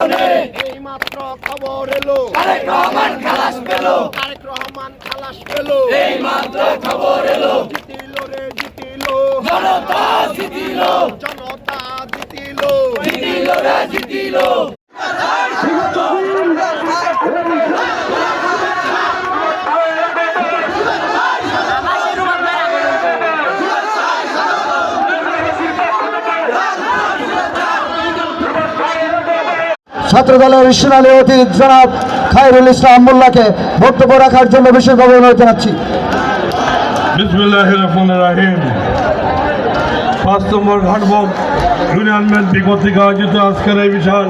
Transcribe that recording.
এই মাত্র খবর এলো তারেক রহমান খালাস পেল, তারেক রহমান খালাস পেল, এই মাত্র খবর এলো জিতিল রে জিতিল, জনতা জিতিল, জনতা জিতিল, জিতিল রে জিতিল। ছাত্র দলের ইসলামী অতীত জনাব খায়রুল ইসলাম মোল্লাকে বক্তব্য রাখার জন্য বিশেষভাবে অনুরোধ জানাচ্ছি। বিসমিল্লাহির রহমানির রহিম। ৫ নম্বর ঘাটবক ইউনিয়ন বিএনপি কর্তৃক আয়োজিত আজকের এই বিশাল